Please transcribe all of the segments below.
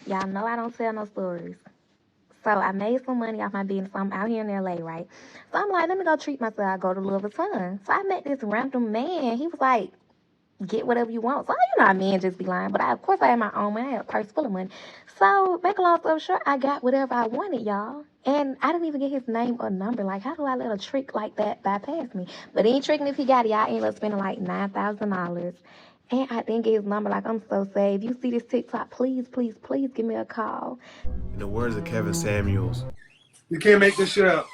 Y'all know I don't tell no stories. So I made some money off my business. I'm out here in LA, right? So I'm like, let me go treat myself. I go to Louis Vuitton. So I met this random man. He was like, get whatever you want. So you know how men just be lying. But of course I had my own money. I had a purse full of money. So make a long story short, I got whatever I wanted, y'all. And I didn't even get his name or number. Like, how do I let a trick like that bypass me? But he ain't tricking if he got it. Y'all ended up spending like $9,000. And I didn't get his number. Like, I'm so sad. If you see this TikTok, please, please, please give me a call. In the words of Kevin Samuels, you can't make this shit up.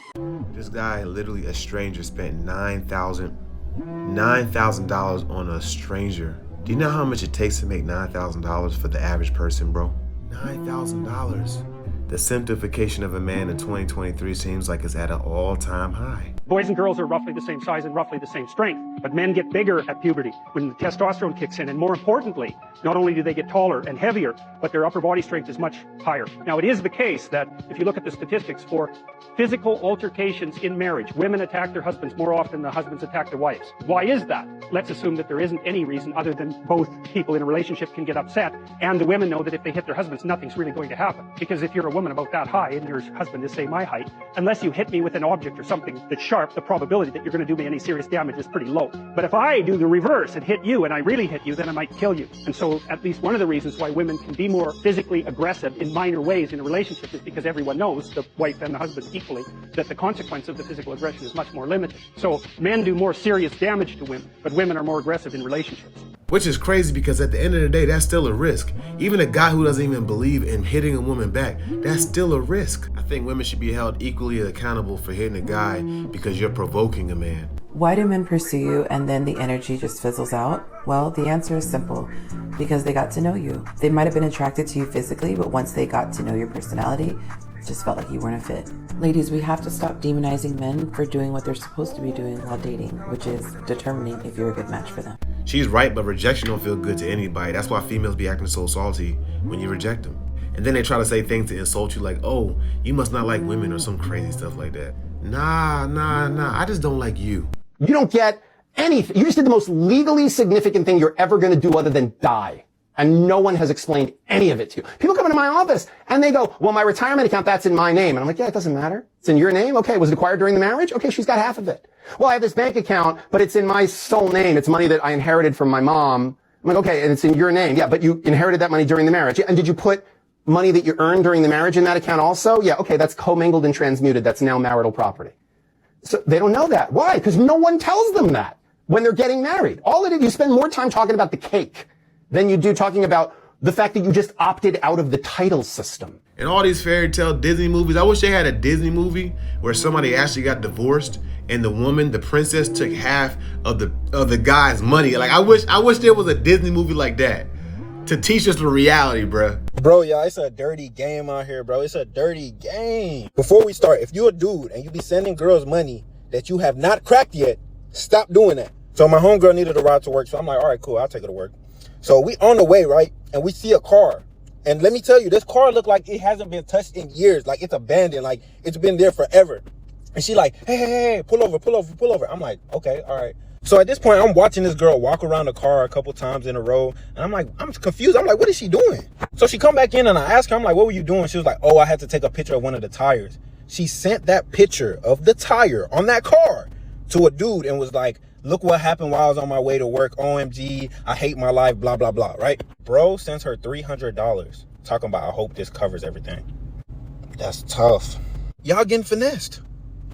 This guy, literally a stranger, spent $9,000 on a stranger. Do you know how much it takes to make $9,000 for the average person, bro? $9,000. The simplification of a man in 2023 seems like it's at an all-time high. Boys and girls are roughly the same size and roughly the same strength, but men get bigger at puberty when the testosterone kicks in, and more importantly, not only do they get taller and heavier, but their upper body strength is much higher. Now, it is the case that if you look at the statistics for physical altercations in marriage, women attack their husbands more often than husbands attack their wives. Why is that? Let's assume that there isn't any reason other than both people in a relationship can get upset, and the women know that if they hit their husbands, nothing's really going to happen. Because if you're a woman about that high and your husband is, say, my height, unless you hit me with an object or something that's sharp, the probability that you're going to do me any serious damage is pretty low. But if I do the reverse and hit you and I really hit you, then I might kill you. And so at least one of the reasons why women can be more physically aggressive in minor ways in a relationship is because everyone knows, the wife and the husband equally, that the consequence of the physical aggression is much more limited. So men do more serious damage to women, but women are more aggressive in relationships. Which is crazy because at the end of the day, that's still a risk. Even a guy who doesn't even believe in hitting a woman back, that's still a risk. I think women should be held equally accountable for hitting a guy because you're provoking a man. Why do men pursue you and then the energy just fizzles out? Well, the answer is simple. Because they got to know you. They might have been attracted to you physically, but once they got to know your personality, it just felt like you weren't a fit. Ladies, we have to stop demonizing men for doing what they're supposed to be doing while dating, which is determining if you're a good match for them. She's right, but rejection don't feel good to anybody. That's why females be acting so salty when you reject them. And then they try to say things to insult you like, oh, you must not like women or some crazy stuff like that. Nah, I just don't like you. You don't get anything. You just did the most legally significant thing you're ever going to do other than die. And no one has explained any of it to you. People come into my office and they go, well, my retirement account, that's in my name. And I'm like, yeah, it doesn't matter. It's in your name. Okay. Was it acquired during the marriage? Okay. She's got half of it. Well, I have this bank account, but it's in my sole name. It's money that I inherited from my mom. I'm like, okay. And it's in your name. Yeah. But you inherited that money during the marriage. And did you put money that you earned during the marriage in that account also? Yeah. Okay. That's commingled and transmuted. That's now marital property. So they don't know that. Why? Because no one tells them that when they're getting married. All it is, you spend more time talking about the cake than you do talking about the fact that you just opted out of the title system. In all these fairy tale Disney movies, I wish they had a Disney movie where somebody actually got divorced and the woman, the princess, took half of the guy's money. Like I wish there was a Disney movie like that to teach us the reality, bruh. Bro, y'all, it's a dirty game out here, bro. It's a dirty game. Before we start, if you're a dude and you be sending girls money that you have not cracked yet, stop doing that. So my homegirl needed a ride to work, so I'm like, all right, cool, I'll take her to work. So we on the way, right? And we see a car. And let me tell you, this car looked like it hasn't been touched in years. Like it's abandoned, like it's been there forever. And she like, hey, pull over. I'm like, okay, all right. So at this point, I'm watching this girl walk around the car a couple times in a row. And I'm like, I'm confused. I'm like, what is she doing? So she come back in and I asked her, I'm like, what were you doing? She was like, oh, I had to take a picture of one of the tires. She sent that picture of the tire on that car to a dude and was like, look what happened while I was on my way to work. OMG, I hate my life, blah, blah, blah, right? Bro sends her $300 talking about, I hope this covers everything. That's tough. Y'all getting finessed.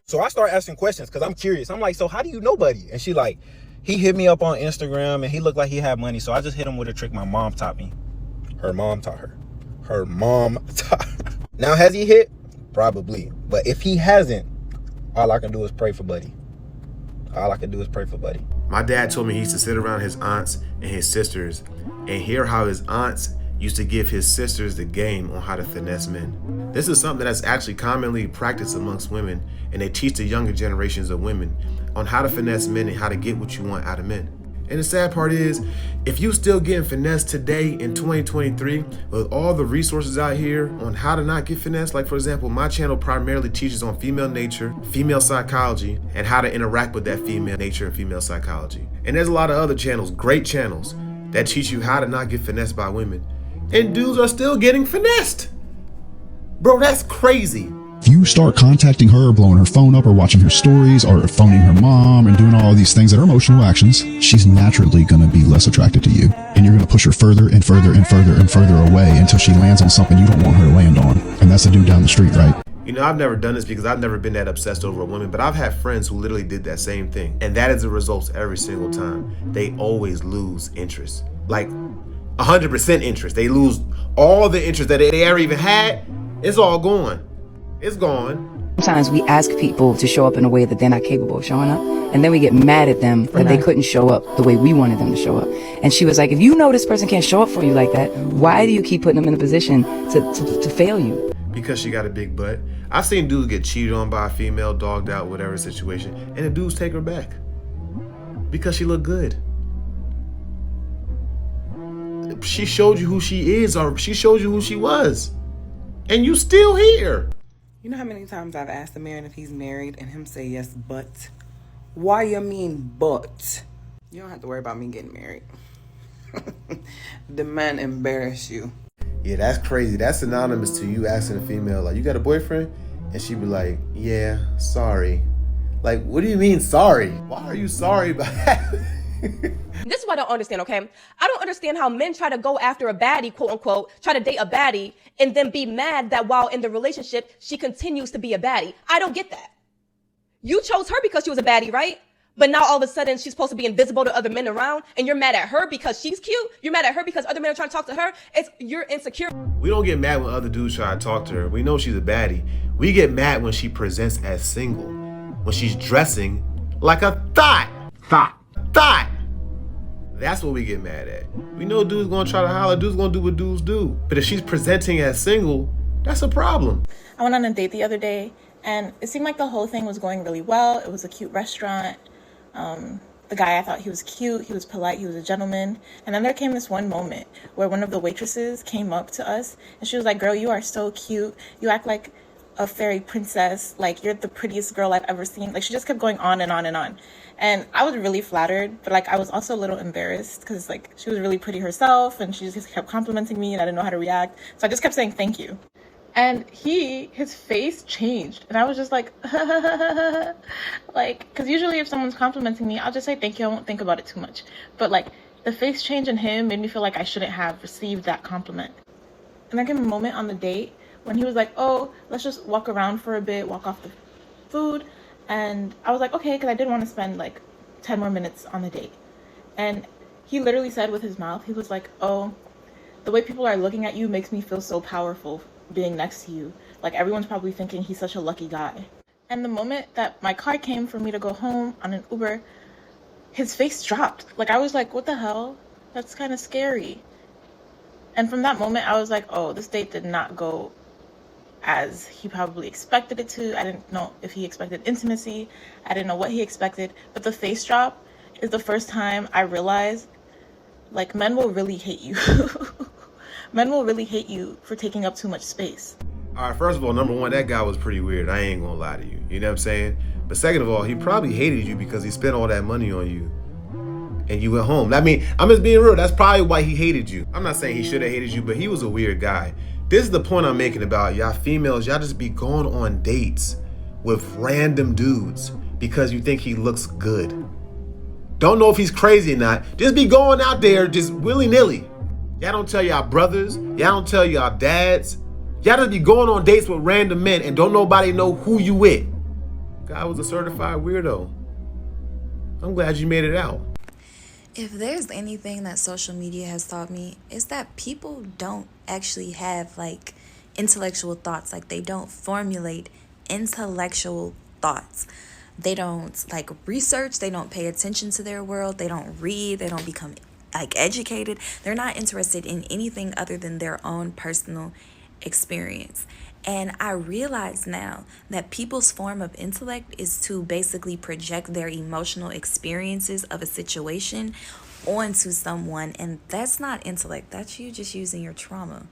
So I start asking questions because I'm curious. I'm like, so how do you know Buddy? And she like, he hit me up on Instagram and he looked like he had money. So I just hit him with a trick my mom taught me. Her mom taught her. Her mom taught her. Now, has he hit? Probably. But if he hasn't, all I can do is pray for Buddy. All I can do is pray for Buddy. My dad told me he used to sit around his aunts and his sisters and hear how his aunts used to give his sisters the game on how to finesse men. This is something that's actually commonly practiced amongst women, and they teach the younger generations of women on how to finesse men and how to get what you want out of men. And the sad part is, if you still getting finessed today in 2023 with all the resources out here on how to not get finessed, like for example, my channel primarily teaches on female nature, female psychology, and how to interact with that female nature and female psychology. And there's a lot of other channels, great channels, that teach you how to not get finessed by women. and dudes are still getting finessed. Bro, that's crazy. If you start contacting her, blowing her phone up, or watching her stories, or phoning her mom, and doing all these things that are emotional actions, she's naturally going to be less attracted to you. And you're going to push her further and further and further and further away until she lands on something you don't want her to land on. And that's the dude down the street, right? You know, I've never done this because I've never been that obsessed over a woman, but I've had friends who literally did that same thing. And that is the results every single time. They always lose interest. Like 100% interest. They lose all the interest that they ever even had. It's all gone. It's gone. Sometimes we ask people to show up in a way that they're not capable of showing up, and then we get mad at them that they couldn't show up the way we wanted them to show up. And she was like, if you know this person can't show up for you like that, why do you keep putting them in a position to fail you? Because she got a big butt. I've seen dudes get cheated on by a female, dogged out, whatever situation, and the dudes take her back because she looked good. She showed you who she is, or she showed you who she was, and you still here. You know how many times I've asked the man if he's married and him say yes, but? Why you mean but? You don't have to worry about me getting married. The man embarrass you. Yeah, that's crazy. That's synonymous to you asking a female, like, you got a boyfriend? And she be like, yeah, sorry. Like, what do you mean sorry? Why are you sorry about that? This is what I don't understand, okay? I don't understand how men try to go after a baddie, quote unquote, try to date a baddie, and then be mad that while in the relationship, she continues to be a baddie. I don't get that. You chose her because she was a baddie, right? But now all of a sudden she's supposed to be invisible to other men around, and you're mad at her because she's cute? You're mad at her because other men are trying to talk to her? You're insecure. We don't get mad when other dudes try to talk to her. We know she's a baddie. We get mad when she presents as single, when she's dressing like a thought. That's what we get mad at. We know dudes gonna try to holler, dudes gonna do what dudes do. But if she's presenting as single, that's a problem. I went on a date the other day, and it seemed like the whole thing was going really well. It was a cute restaurant. The guy, I thought he was cute, he was polite, he was a gentleman. And then there came this one moment where one of the waitresses came up to us, and she was like, girl, you are so cute. You act like a fairy princess. Like, you're the prettiest girl I've ever seen. Like, she just kept going on and on and on. And I was really flattered, but like I was also a little embarrassed because like she was really pretty herself and she just kept complimenting me and I didn't know how to react. So I just kept saying thank you. And his face changed. And I was just like, like, because usually if someone's complimenting me, I'll just say thank you. I won't think about it too much. But like the face change in him made me feel like I shouldn't have received that compliment. And there came a moment on the date when he was like, oh, let's just walk around for a bit, walk off the food. And I was like, okay, because I did want to spend like 10 more minutes on the date. And he literally said with his mouth, he was like, oh, the way people are looking at you makes me feel so powerful being next to you. Like everyone's probably thinking he's such a lucky guy. And the moment that my car came for me to go home on an Uber, his face dropped. Like I was like, what the hell? That's kind of scary. And from that moment, I was like, oh, this date did not go as he probably expected it to. I didn't know if he expected intimacy. I didn't know what he expected. But the face drop is the first time I realized, like, men will really hate you. Men will really hate you for taking up too much space. All right, first of all, number one, that guy was pretty weird. I ain't gonna lie to you. You know what I'm saying? But second of all, he probably hated you because he spent all that money on you and you went home. I mean, I'm just being real. That's probably why he hated you. I'm not saying he should have hated you, but he was a weird guy. This is the point I'm making about y'all females. Y'all just be going on dates with random dudes because you think he looks good. Don't know if he's crazy or not. Just be going out there just willy-nilly. Y'all don't tell y'all brothers. Y'all don't tell y'all dads. Y'all just be going on dates with random men and don't nobody know who you with. Guy was a certified weirdo. I'm glad you made it out. If there's anything that social media has taught me, it's that people don't actually have like intellectual thoughts. Like they don't formulate intellectual thoughts. They don't like research. They don't pay attention to their world. They don't read. They don't become like educated. They're not interested in anything other than their own personal experience. And I realize now that people's form of intellect is to basically project their emotional experiences of a situation onto someone. And that's not intellect. That's you just using your trauma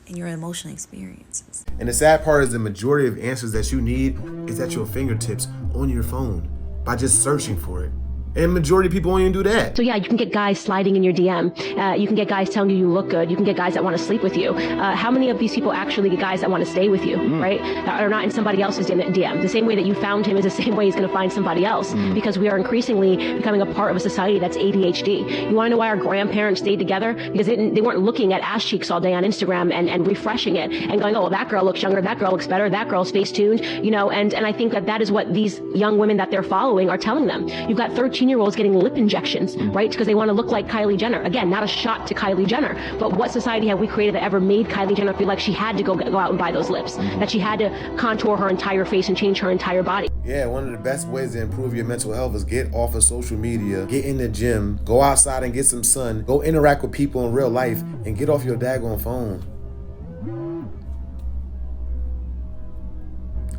and your emotional experiences. And the sad part is the majority of answers that you need is at your fingertips on your phone by just searching for it. And majority of people won't even do that. So yeah, you can get guys sliding in your DM. You can get guys telling you look good. You can get guys that want to sleep with you. How many of these people actually get guys that want to stay with you, right? That are not in somebody else's DM. The same way that you found him is the same way he's going to find somebody else, because we are increasingly becoming a part of a society that's ADHD. You want to know why our grandparents stayed together? Because they weren't looking at ass cheeks all day on Instagram and refreshing it and going, oh, well, that girl looks younger, that girl looks better, that girl's face tuned, you know, and I think that is what these young women that they're following are telling them. You've got 13-year-olds getting lip injections, right? Because they want to look like Kylie Jenner. Again, not a shot to Kylie Jenner, but what society have we created that ever made Kylie Jenner feel like she had to go out and buy those lips, that she had to contour her entire face and change her entire body? Yeah, one of the best ways to improve your mental health is get off of social media, get in the gym, go outside and get some sun, go interact with people in real life, and get off your daggone phone.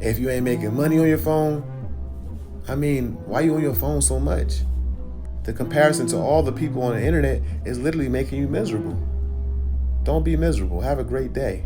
If you ain't making money on your phone, I mean, why you on your phone so much? The comparison to all the people on the internet is literally making you miserable. Don't be miserable. Have a great day.